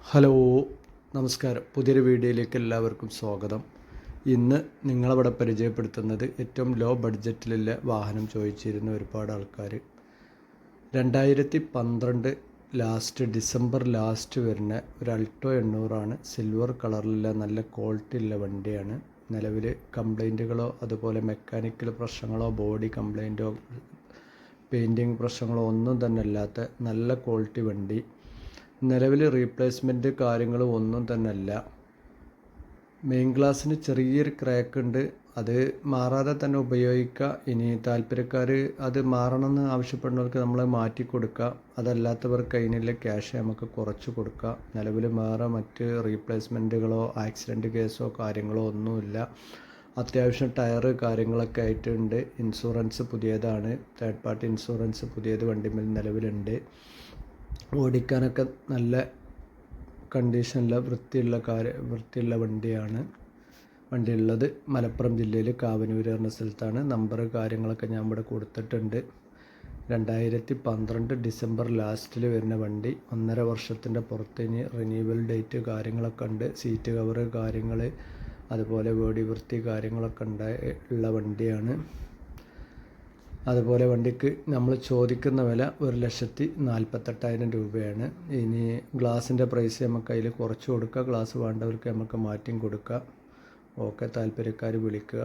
Hello, നമസ്കാരം. പുതിയൊരു വീഡിയോയിലേക്ക് എല്ലാവർക്കും സ്വാഗതം. ഇന്ന് നിങ്ങളവിടെ പരിചയപ്പെടുത്തുന്നത് ഏറ്റവും ലോ ബഡ്ജറ്റിലുള്ള വാഹനം ചോദിച്ചിരുന്ന ഒരുപാട് ആൾക്കാർ 2012 ഡിസംബർ ലാസ്റ്റ് വരുന്ന ഒരു അൾട്ടോ 800 സിൽവർ കളറിലുള്ള നല്ല ക്വാളിറ്റി ഉള്ള വണ്ടിയാണ്. നിലവിൽ കംപ്ലൈൻറ്റുകളോ അതുപോലെ മെക്കാനിക്കൽ പ്രശ്നങ്ങളോ ബോഡി കംപ്ലൈൻറ്റോ പെയിൻറ്റിങ് പ്രശ്നങ്ങളോ ഒന്നും തന്നെ ഇല്ലാത്ത നല്ല ക്വാളിറ്റി വണ്ടി. നിലവിൽ റീപ്ലേസ്മെൻറ്റ് കാര്യങ്ങൾ ഒന്നും തന്നെ അല്ല. മെയിൻ ഗ്ലാസ്സിന് ചെറിയൊരു ക്രാക്ക് ഉണ്ട്, അത് മാറാതെ തന്നെ ഉപയോഗിക്കുക. ഇനി താല്പര്യക്കാർ അത് മാറണമെന്ന് ആവശ്യപ്പെടുന്നവർക്ക് നമ്മൾ മാറ്റി കൊടുക്കുക. അതല്ലാത്തവർക്ക് അതിനുള്ള ക്യാഷ് നമുക്ക് കുറച്ച് കൊടുക്കുക. നിലവിൽ വേറെ മറ്റ് റീപ്ലേസ്മെൻറ്റുകളോ ആക്സിഡൻറ്റ് കേസോ കാര്യങ്ങളോ ഒന്നുമില്ല. അത്യാവശ്യം ടയർ കാര്യങ്ങളൊക്കെ ആയിട്ടുണ്ട്. ഇൻഷുറൻസ് പുതിയതാണ്, തേർഡ് പാർട്ടി ഇൻഷുറൻസ് പുതിയത് വണ്ടിമേൽ നിലവിലുണ്ട്. ഓടിക്കാനൊക്കെ നല്ല കണ്ടീഷനിലെ വൃത്തിയുള്ള വണ്ടിയാണ്. വണ്ടി ഉള്ളത് മലപ്പുറം ജില്ലയിൽ കാവനൂർ എന്ന സ്ഥലത്താണ്. നമ്പർ കാര്യങ്ങളൊക്കെ ഞാൻ ഇവിടെ കൊടുത്തിട്ടുണ്ട്. 2012 ഡിസംബർ ലാസ്റ്റിൽ വരുന്ന വണ്ടി. 1.5 വർഷത്തിൻ്റെ പുറത്തിന് റിന്യൂവൽ ഡേറ്റ് കാര്യങ്ങളൊക്കെ ഉണ്ട്. സീറ്റ് കവർ കാര്യങ്ങൾ അതുപോലെ ബോഡി വൃത്തി കാര്യങ്ങളൊക്കെ ഉള്ള വണ്ടിയാണ്. അതുപോലെ വണ്ടിക്ക് നമ്മൾ ചോദിക്കുന്ന വില 1,48,000 രൂപയാണ്. ഇനി ഗ്ലാസിൻ്റെ പ്രൈസ് നമുക്ക് അതിൽ കുറച്ച് കൊടുക്കുക. ഗ്ലാസ് വേണ്ടവർക്ക് നമുക്ക് മാറ്റിയും കൊടുക്കുക. ഓക്കെ, താല്പര്യക്കാർ വിളിക്കുക.